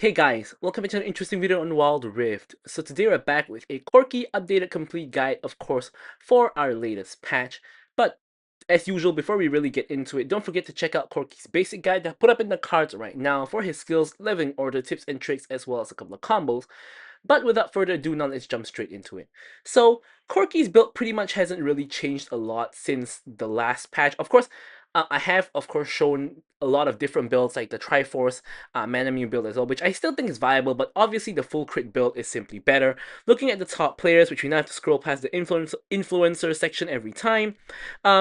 Hey guys, welcome to an interesting video on Wild Rift. So today we're back with a Corki updated complete guide, of course, for our latest patch. But as usual, before we really get into it, don't forget to check out Corki's basic guide that I put up in the cards right now for his skills, living order, tips and tricks, as well as a couple of combos. But without further ado, now let's jump straight into it. So Corki's build pretty much hasn't really changed a lot since the last patch. Of course, I have, of course, shown a lot of different builds like the Triforce Manamune build as well, which I still think is viable, but obviously the full crit build is simply better. Looking at the top players, which we now have to scroll past the influencer section every time,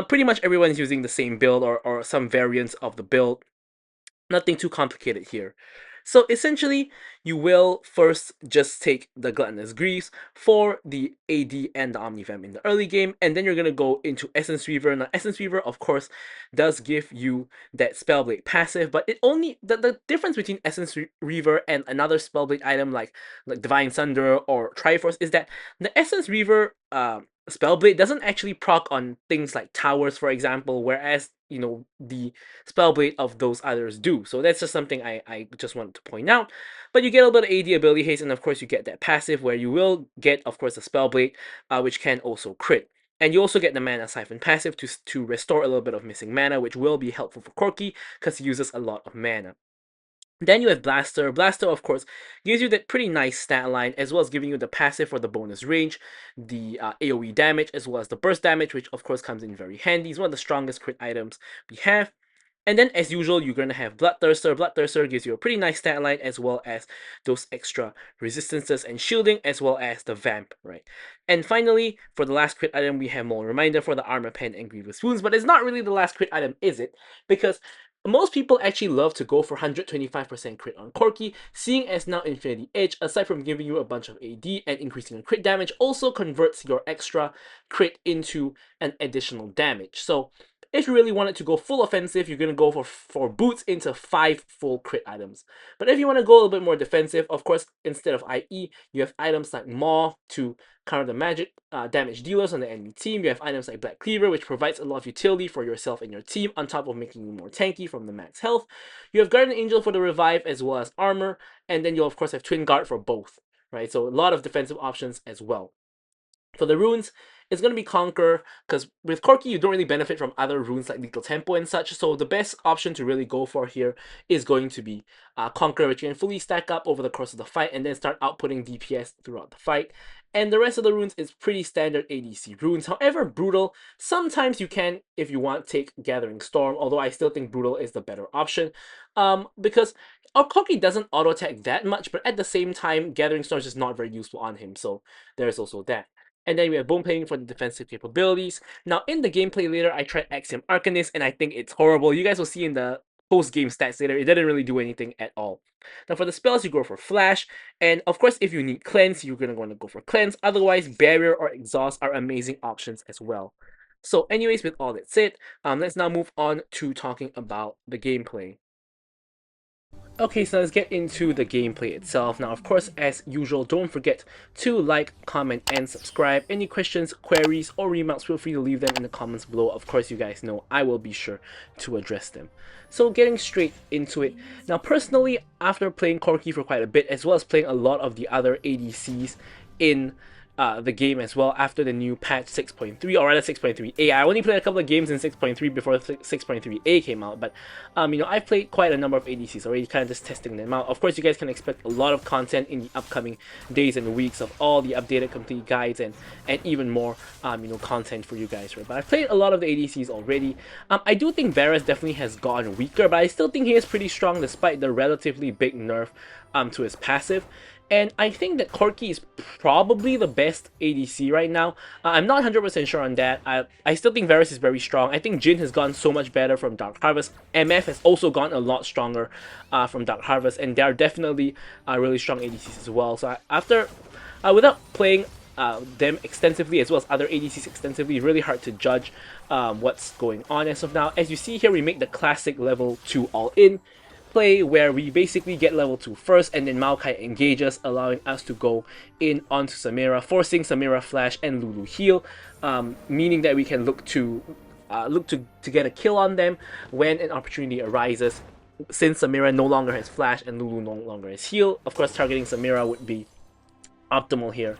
pretty much everyone is using the same build or some variants of the build. Nothing too complicated here. So essentially, you will first just take the Gluttonous Greaves for the AD and the Omnivamp in the early game, and then you're going to go into Essence Reaver. Now, Essence Reaver, of course, does give you that Spellblade passive, but it only the difference between Essence Reaver and another Spellblade item like Divine Sunder or Triforce is that the Essence Reaver Spellblade doesn't actually proc on things like towers, for example, whereas the Spellblade of those others do. So that's just something I just wanted to point out. But you get a little bit of AD ability haste, and of course you get that passive where you will get, of course, a Spellblade, which can also crit. And you also get the Mana Siphon passive to restore a little bit of missing mana, which will be helpful for Corki because he uses a lot of mana. Then you have Blaster. Blaster, of course, gives you that pretty nice stat line, as well as giving you the passive for the bonus range, the AoE damage, as well as the burst damage, which of course comes in very handy. It's one of the strongest crit items we have. And then, as usual, you're going to have Bloodthirster. Bloodthirster gives you a pretty nice stat line, as well as those extra resistances and shielding, as well as the Vamp, right? And finally, for the last crit item, we have Maul Reminder for the Armor Pen and Grievous Wounds. But it's not really the last crit item, is it? Because most people actually love to go for 125% crit on Corki, seeing as now Infinity Edge, aside from giving you a bunch of AD and increasing your crit damage, also converts your extra crit into an additional damage. So if you really wanted to go full offensive, you're going to go for boots into 5 full crit items. But if you want to go a little bit more defensive, of course, instead of IE, you have items like Maw to counter the magic damage dealers on the enemy team. You have items like Black Cleaver, which provides a lot of utility for yourself and your team, on top of making you more tanky from the max health. You have Guardian Angel for the revive as well as armor, and then you'll of course have Twin Guard for both, right? So a lot of defensive options as well. For the runes, it's going to be Conquer, because with Corki, you don't really benefit from other runes like Lethal Tempo and such, so the best option to really go for here is going to be Conquer, which you can fully stack up over the course of the fight and then start outputting DPS throughout the fight. And the rest of the runes is pretty standard ADC runes. However, Brutal, sometimes you can, if you want, take Gathering Storm, although I still think Brutal is the better option, because our Corki doesn't auto-attack that much, but at the same time, Gathering Storm is just not very useful on him, so there's also that. And then we have Bone Plating for the defensive capabilities. Now, in the gameplay later, I tried Axiom Arcanist, and I think it's horrible. You guys will see in the post-game stats later, it didn't really do anything at all. Now, for the spells, you go for Flash, and of course, if you need Cleanse, you're going to want to go for Cleanse. Otherwise, Barrier or Exhaust are amazing options as well. So anyways, with all that said, let's now move on to talking about the gameplay. Okay, so let's get into the gameplay itself. Now, of course, as usual, don't forget to like, comment, and subscribe. Any questions, queries, or remarks, feel free to leave them in the comments below. Of course, you guys know I will be sure to address them. So getting straight into it. Now, personally, after playing Corki for quite a bit, as well as playing a lot of the other ADCs in the game as well after the new patch 6.3, or rather 6.3a. I only played a couple of games in 6.3 before 6.3a came out, but I've played quite a number of ADCs already, kind of just testing them out. Of course, you guys can expect a lot of content in the upcoming days and weeks of all the updated complete guides and even more content for you guys, right? But I've played a lot of the ADCs already. I do think Varus definitely has gotten weaker, but I still think he is pretty strong despite the relatively big nerf to his passive. And I think that Corki is probably the best ADC right now. I'm not 100% sure on that. I still think Varus is very strong. I think Jhin has gotten so much better from Dark Harvest. MF has also gotten a lot stronger from Dark Harvest. And they are definitely really strong ADCs as well. So without playing them extensively as well as other ADCs extensively, it's really hard to judge what's going on as of now. As you see here, we make the classic level 2 all-in play where we basically get level 2 first and then Maokai engages, allowing us to go in onto Samira, forcing Samira flash and Lulu heal, meaning that we can look to get a kill on them when an opportunity arises. since Samira no longer has flash and Lulu no longer has heal. Of course, targeting Samira would be optimal here.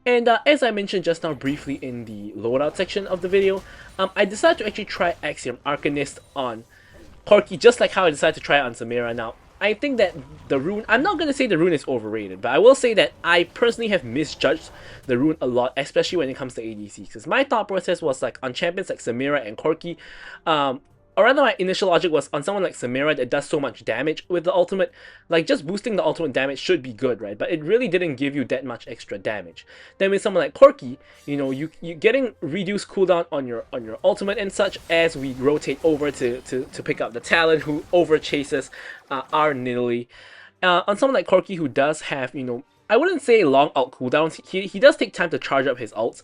And as I mentioned just now briefly in the loadout section of the video, I decided to actually try Axiom Arcanist on Corki, just like how I decided to try it on Samira. Now, I think that the rune, I'm not going to say the rune is overrated, but I will say that I personally have misjudged the rune a lot, especially when it comes to ADC. Because my thought process was like on champions like Samira and Corki, or rather my initial logic was on someone like Samira that does so much damage with the ultimate, like just boosting the ultimate damage should be good, right? But it really didn't give you that much extra damage. Then with someone like Corki, you know, you getting reduced cooldown on your ultimate and such as we rotate over to pick up the Talon who over chases our Nidalee. On someone like Corki who does have, you know, I wouldn't say long ult cooldowns. He does take time to charge up his ults.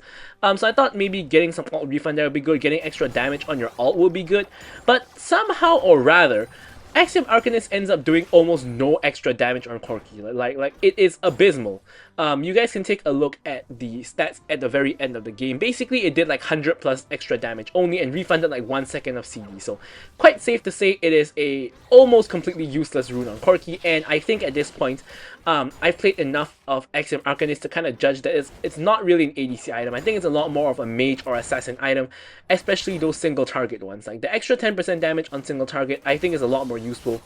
So I thought maybe getting some ult refund there would be good. Getting extra damage on your ult would be good. But somehow or rather, Axiom Arcanist ends up doing almost no extra damage on Corki. Like it is abysmal. You guys can take a look at the stats at the very end of the game. Basically, it did like 100 plus extra damage only and refunded like 1 second of CD. So quite safe to say it is a almost completely useless rune on Corki. And I think at this point, I've played enough of Axiom Arcanist to kind of judge that it's not really an ADC item. I think it's a lot more of a mage or assassin item, especially those single target ones. Like the extra 10% damage on single target, I think is a lot more useful.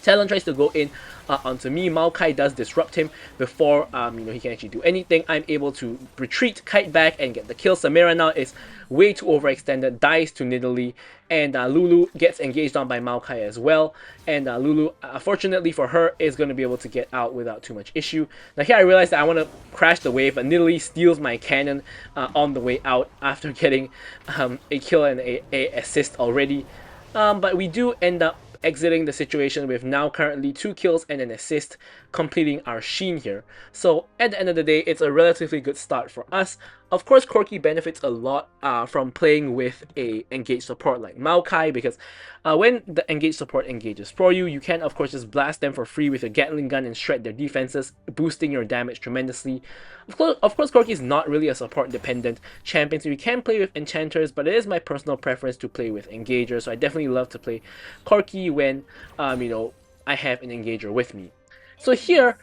Talon tries to go in onto me. Maokai does disrupt him before you know, he can actually do anything. I'm able to retreat, kite back, and get the kill. Samira now is way too overextended, dies to Nidalee, and Lulu gets engaged on by Maokai as well. And Lulu, fortunately for her, is going to be able to get out without too much issue. Now here I realized that I want to crash the wave, but Nidalee steals my cannon on the way out after getting a kill and a assist already. But we do end up exiting the situation with now currently 2 kills and an assist, completing our sheen here. So at the end of the day, it's a relatively good start for us. Of course, Corki benefits a lot from playing with a engaged support like Maokai, because when the engaged support engages for you, you can of course just blast them for free with a Gatling gun and shred their defenses, boosting your damage tremendously. Of course, Corki is not really a support dependent champion, so you can play with enchanters, but it is my personal preference to play with engagers. So I definitely love to play Corki when you know, I have an engager with me. So here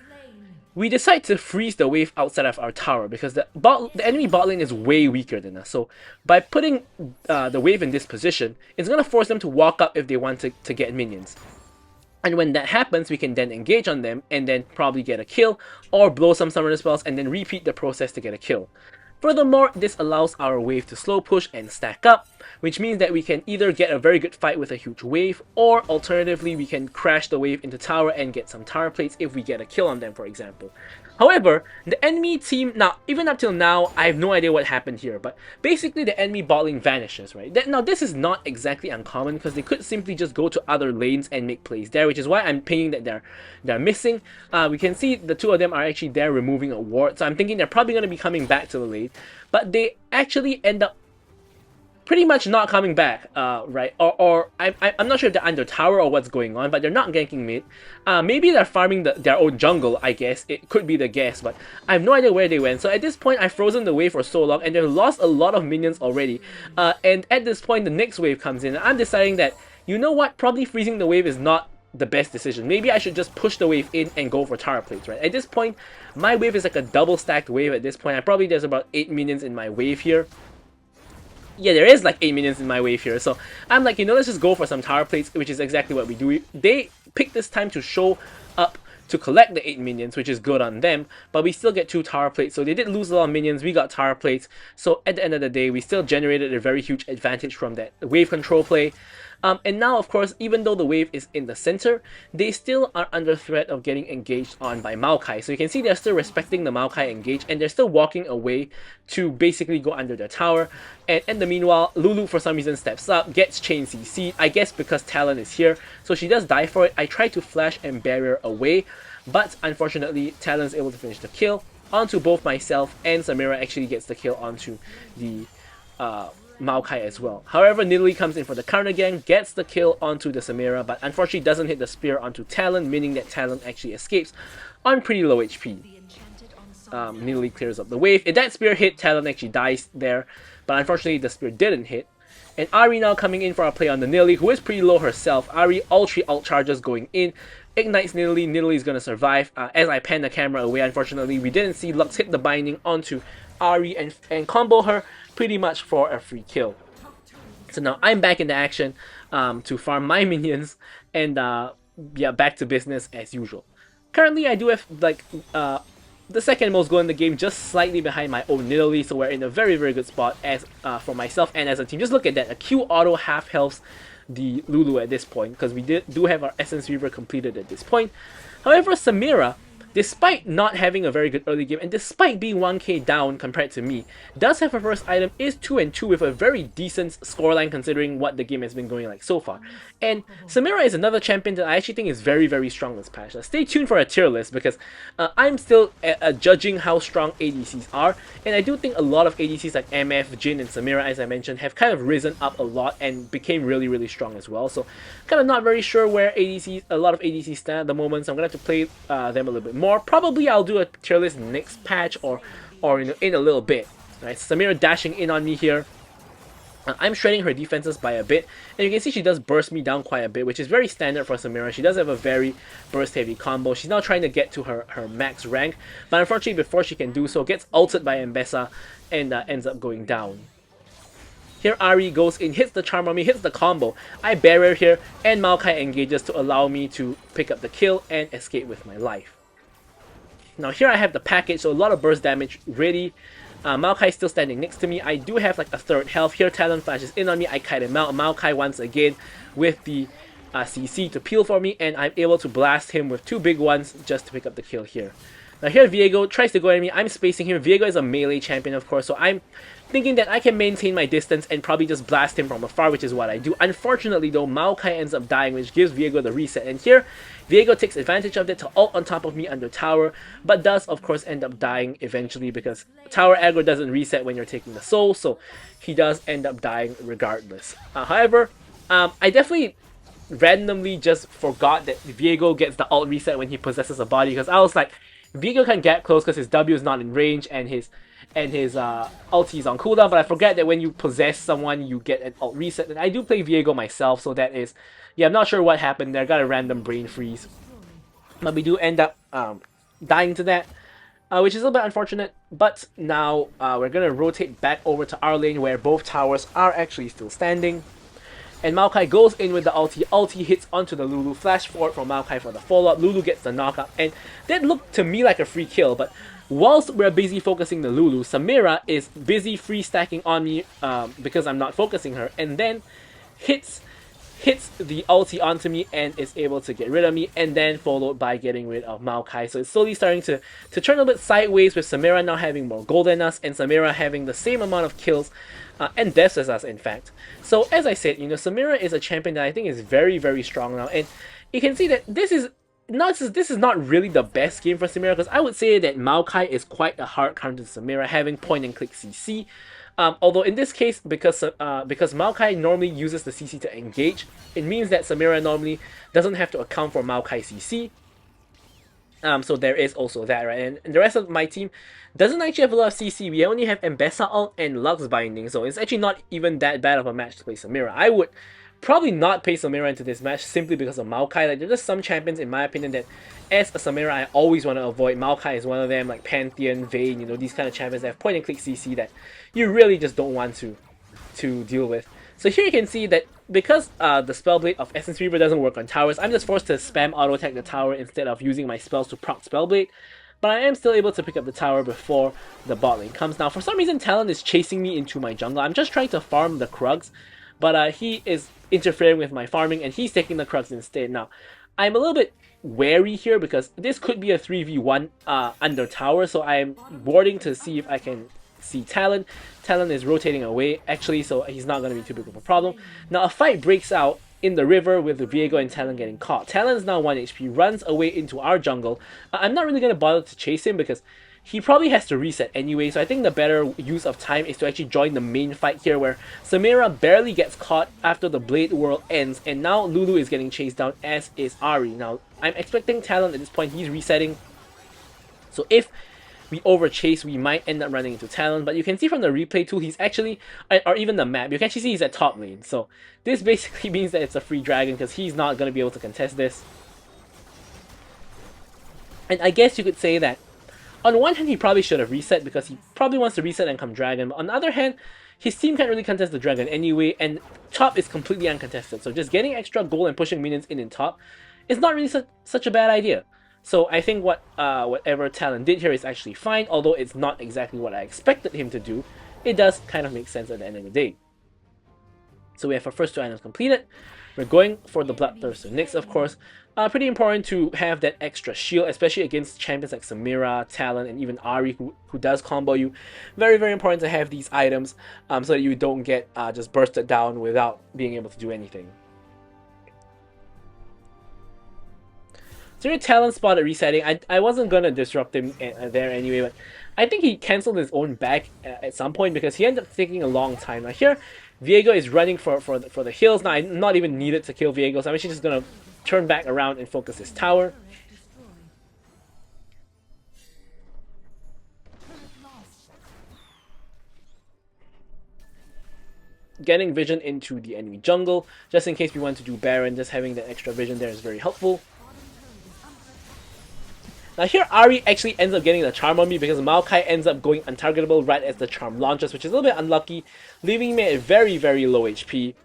we decide to freeze the wave outside of our tower because the enemy bot lane is way weaker than us. So by putting the wave in this position, it's going to force them to walk up if they want to get minions. And when that happens, we can then engage on them and then probably get a kill or blow some summoner spells and then repeat the process to get a kill. Furthermore, this allows our wave to slow push and stack up, which means that we can either get a very good fight with a huge wave, or alternatively we can crash the wave into tower and get some tower plates if we get a kill on them, for example. However, the enemy team, now even up till now, I have no idea what happened here, but basically the enemy bot lane vanishes, right? Now this is not exactly uncommon because they could simply just go to other lanes and make plays there, which is why I'm thinking that they're missing. We can see the two of them are actually there removing a ward, so I'm thinking they're probably going to be coming back to the lane, but they actually end up pretty much not coming back, right? Or I'm not sure if they're under tower or what's going on, but they're not ganking mid. Maybe they're farming their own jungle, I guess. It could be the guess, but I have no idea where they went. So at this point, I've frozen the wave for so long, and they've lost a lot of minions already. And at this point, the next wave comes in, and I'm deciding that, you know what, probably freezing the wave is not the best decision. Maybe I should just push the wave in and go for tower plates, right? At this point, my wave is like a double stacked wave at this point. There's about 8 minions in my wave here. Yeah, there is like 8 minions in my wave here, so I'm like, you know, let's just go for some tower plates, which is exactly what we do. They pick this time to show up to collect the 8 minions, which is good on them, but we still get 2 tower plates, so they did lose a lot of minions, we got tower plates, so at the end of the day, we still generated a very huge advantage from that wave control play. And now, of course, even though the wave is in the center, they still are under threat of getting engaged on by Maokai. So you can see they're still respecting the Maokai engage, and they're still walking away to basically go under their tower. And in the meanwhile, Lulu for some reason steps up, gets chain CC'd, I guess because Talon is here. So she does die for it. I try to flash and barrier away, but unfortunately, Talon is able to finish the kill onto both myself, and Samira actually gets the kill onto the Maokai as well. However, Nidalee comes in for the counter gang, gets the kill onto the Samira, but unfortunately doesn't hit the spear onto Talon, meaning that Talon actually escapes on pretty low HP. Nidalee clears up the wave. If that spear hit, Talon actually dies there, but unfortunately the spear didn't hit. And Ari now coming in for a play on the Nidalee, who is pretty low herself. Ari, all 3 ult charges going in. Ignites Nidalee. Nidalee is going to survive. As I pan the camera away, unfortunately, we didn't see Lux hit the binding onto Ari and combo her pretty much for a free kill. So now I'm back in the action to farm my minions and yeah, back to business as usual. Currently, I do have like the second most goal in the game, just slightly behind my own Nidalee, so we're in a very good spot as for myself and as a team. Just look at that, a Q auto half health the Lulu at this point, because we do have our Essence Reaver completed at this point. However, Samira, despite not having a very good early game, and despite being 1k down compared to me, does have her first item, is 2-2 with a very decent scoreline considering what the game has been going like so far. And Samira is another champion that I actually think is very strong this patch. Stay tuned for a tier list, because I'm still judging how strong ADCs are, and I do think a lot of ADCs like MF, Jhin, and Samira, as I mentioned, have kind of risen up a lot and became really strong as well. So kind of not very sure where a lot of ADCs stand at the moment, so I'm going to have to play them a little bit more. Probably I'll do a tier list next patch or in a little bit. Right, Samira dashing in on me here. I'm shredding her defenses by a bit, and you can see she does burst me down quite a bit, which is very standard for Samira. She does have a very burst heavy combo. She's now trying to get to her max rank, but unfortunately before she can do so, gets ulted by Mbessa and ends up going down. Here Ari goes in, hits the charm on me, hits the combo. I barrier here, and Maokai engages to allow me to pick up the kill and escape with my life. Now here I have the package, so a lot of burst damage ready. Maokai still standing next to me. I do have like a third health. Here Talon flashes in on me, I kite him out. Maokai once again with the CC to peel for me, and I'm able to blast him with 2 big ones just to pick up the kill here. Now here Viego tries to go at me, I'm spacing him. Viego is a melee champion of course, so I'm thinking that I can maintain my distance and probably just blast him from afar, which is what I do. Unfortunately though, Maokai ends up dying, which gives Viego the reset, and here Viego takes advantage of it to ult on top of me under tower, but does of course end up dying eventually because tower aggro doesn't reset when you're taking the soul, so he does end up dying regardless. However, I definitely randomly just forgot that Viego gets the ult reset when he possesses a body, because I was like, Viego can get close because his W is not in range and his ulti is on cooldown, but I forget that when you possess someone you get an ult reset, and I do play Viego myself, so that is, yeah, I'm not sure what happened there, got a random brain freeze. But we do end up dying to that, which is a little bit unfortunate, but now we're going to rotate back over to our lane where both towers are actually still standing. And Maokai goes in with the ulti hits onto the Lulu, flash forward from Maokai for the follow-up, Lulu gets the knockup, and that looked to me like a free kill, but whilst we're busy focusing the Lulu, Samira is busy free stacking on me because I'm not focusing her, and then hits the ulti onto me and is able to get rid of me, and then followed by getting rid of Maokai. So it's slowly starting to turn a bit sideways, with Samira now having more gold than us, and Samira having the same amount of kills and deaths as us, in fact. So as I said, you know, Samira is a champion that I think is very strong now, and you can see that this is not really the best game for Samira, because I would say that Maokai is quite a hard counter to Samira, having point and click CC. Although in this case, because Maokai normally uses the CC to engage, it means that Samira normally doesn't have to account for Maokai CC. So there is also that, right? And the rest of my team doesn't actually have a lot of CC. We only have Mbessa ult and Lux binding, so it's actually not even that bad of a match to play Samira. I would probably not play Samira into this match simply because of Maokai. Like, there's just some champions, in my opinion, that as a Samira I always want to avoid. Maokai is one of them, like Pantheon, Vayne, you know, these kind of champions that have point and click CC that you really just don't want to deal with. So here you can see that because the Spellblade of Essence Reaver doesn't work on towers, I'm just forced to spam auto attack the tower instead of using my spells to proc Spellblade. But I am still able to pick up the tower before the bot lane comes. Now, for some reason, Talon is chasing me into my jungle. I'm just trying to farm the Krugs, but he is interfering with my farming, and he's taking the Krugs instead. Now, I'm a little bit wary here because this could be a 3v1 under tower, so I'm warding to see if I can see Talon. Talon is rotating away, actually, so he's not going to be too big of a problem. Now, a fight breaks out in the river with the Viego and Talon getting caught. Talon is now 1 HP, runs away into our jungle. I'm not really going to bother to chase him because he probably has to reset anyway, so I think the better use of time is to actually join the main fight here, where Samira barely gets caught after the Blade Whirl ends, and now Lulu is getting chased down, as is Ari. Now, I'm expecting Talon at this point, he's resetting. So if we overchase, we might end up running into Talon. But you can see from the replay tool, he's actually, or even the map, you can actually see he's at top lane. So this basically means that it's a free dragon because he's not going to be able to contest this. And I guess you could say that on one hand, he probably should have reset because he probably wants to reset and come dragon. But on the other hand, his team can't really contest the dragon anyway, and top is completely uncontested. So just getting extra gold and pushing minions in top is not really such a bad idea. So I think whatever Talon did here is actually fine, although it's not exactly what I expected him to do. It does kind of make sense at the end of the day. So we have our first 2 items completed. We're going for the Bloodthirster. Next, of course, pretty important to have that extra shield, especially against champions like Samira, Talon, and even Ahri, who does combo you. Very, very important to have these items so that you don't get just bursted down without being able to do anything. So your Talon spotted resetting. I wasn't going to disrupt him there anyway, but I think he cancelled his own back at some point because he ended up taking a long time. Now here, Viego is running for the hills. Now I'm not even needed to kill Viego, so I'm actually just going to turn back around and focus his tower. Getting vision into the enemy jungle, just in case we want to do Baron, just having that extra vision there is very helpful. Now here, Ahri actually ends up getting the charm on me because Maokai ends up going untargetable right as the charm launches, which is a little bit unlucky, leaving me at very, very low HP.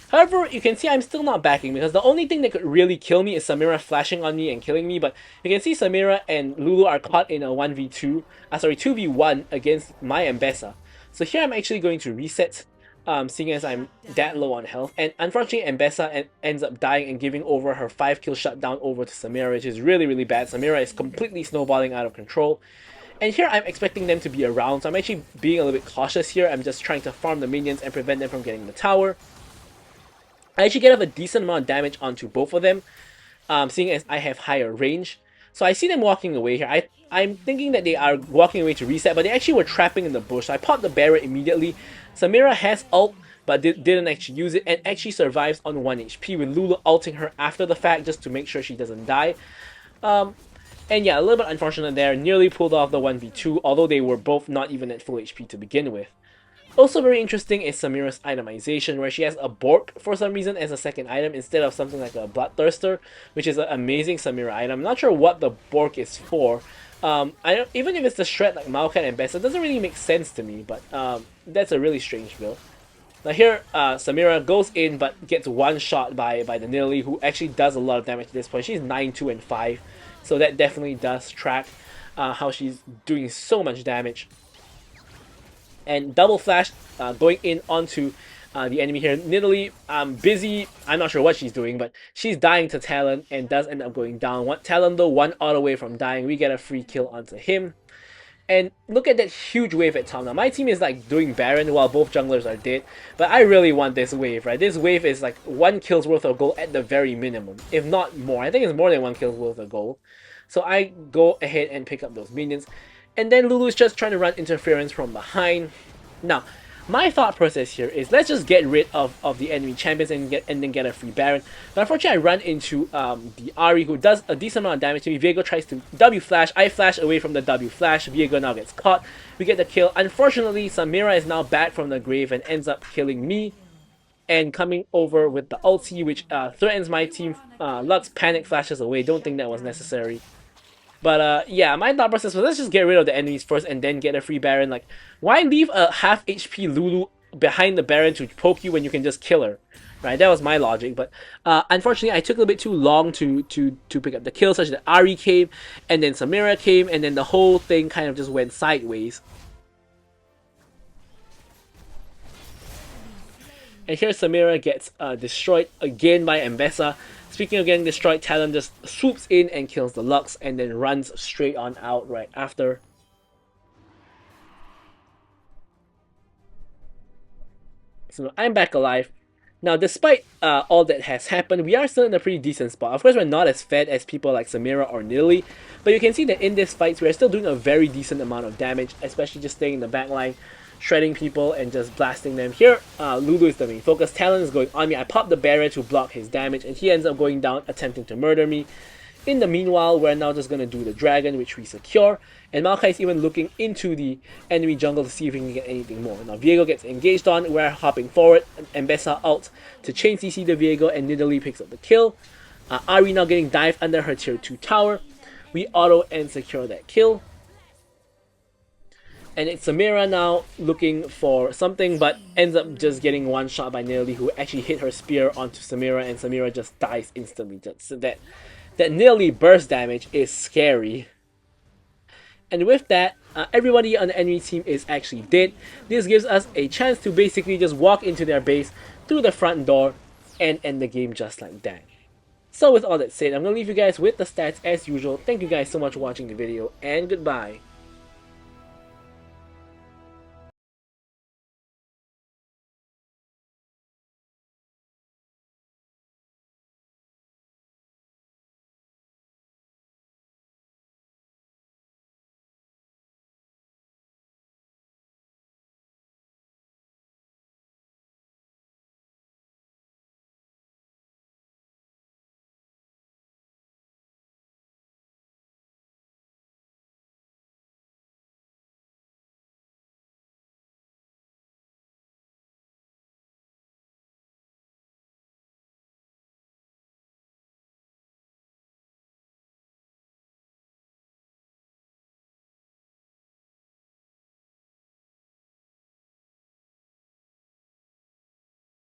However, you can see I'm still not backing because the only thing that could really kill me is Samira flashing on me and killing me, but you can see Samira and Lulu are caught in a 2v1 against my Mbessa. So here I'm actually going to reset, seeing as I'm that low on health, and unfortunately Mbessa ends up dying and giving over her 5-kill shutdown over to Samira, which is really, really bad. Samira is completely snowballing out of control. And here I'm expecting them to be around, so I'm actually being a little bit cautious here. I'm just trying to farm the minions and prevent them from getting the tower. I actually get off a decent amount of damage onto both of them, seeing as I have higher range. So I see them walking away here. I'm thinking that they are walking away to reset, but they actually were trapping in the bush. So I popped the barrier immediately. Samira has ult, but didn't actually use it, and actually survives on 1 HP, with Lulu ulting her after the fact just to make sure she doesn't die. And yeah, a little bit unfortunate there. Nearly pulled off the 1v2, although they were both not even at full HP to begin with. Also very interesting is Samira's itemization, where she has a Bork for some reason as a second item instead of something like a Bloodthirster, which is an amazing Samira item. I'm not sure what the Bork is for. Even if it's the shred like Maokai and Bessa, it doesn't really make sense to me, but that's a really strange build. Now here, Samira goes in but gets one shot by the Nidalee, who actually does a lot of damage at this point. She's 9, 2, and 5, so that definitely does track how she's doing so much damage. And double flash going in onto the enemy here. Nidalee, busy, I'm not sure what she's doing, but she's dying to Talon and does end up going down. Talon though, 1 auto away from dying. We get a free kill onto him. And look at that huge wave at top. Now my team is like doing Baron while both junglers are dead, but I really want this wave, right? This wave is like 1 kill's worth of gold at the very minimum, if not more. I think it's more than 1 kill's worth of gold. So I go ahead and pick up those minions. And then Lulu is just trying to run interference from behind. Now, my thought process here is let's just get rid of the enemy champions and then get a free Baron. But unfortunately, I run into the Ahri, who does a decent amount of damage to me. Viego tries to W flash. I flash away from the W flash. Viego now gets caught. We get the kill. Unfortunately, Samira is now back from the grave and ends up killing me and coming over with the ulti, which threatens my team. Lux panic flashes away. Don't think that was necessary. But yeah, my thought process was let's just get rid of the enemies first and then get a free Baron. Like, why leave a half HP Lulu behind the Baron to poke you when you can just kill her? Right, that was my logic. But unfortunately, I took a little bit too long to pick up the kill, such that Ahri came, and then Samira came, and then the whole thing kind of just went sideways. And here Samira gets destroyed again by Mbessa. Speaking of getting destroyed, Talon just swoops in and kills the Lux and then runs straight on out right after. So I'm back alive. Now, despite all that has happened, we are still in a pretty decent spot. Of course, we're not as fed as people like Samira or Nidalee, but you can see that in this fight, we're still doing a very decent amount of damage, especially just staying in the backline, shredding people and just blasting them. Here, Lulu is the main focus. Talon is going on me. I pop the barrier to block his damage, and he ends up going down, attempting to murder me. In the meanwhile, we're now just gonna do the dragon, which we secure, and Maokai is even looking into the enemy jungle to see if we can get anything more. Now Viego gets engaged on, we're hopping forward, and Bessa ult to chain CC the Viego, and Nidalee picks up the kill. Ari now getting dived under her tier 2 tower. We auto and secure that kill. And it's Samira now looking for something, but ends up just getting one shot by Nidalee, who actually hit her spear onto Samira, and Samira just dies instantly. So that Nidalee burst damage is scary. And with that, everybody on the enemy team is actually dead. This gives us a chance to basically just walk into their base through the front door and end the game just like that. So with all that said, I'm going to leave you guys with the stats as usual. Thank you guys so much for watching the video, and goodbye.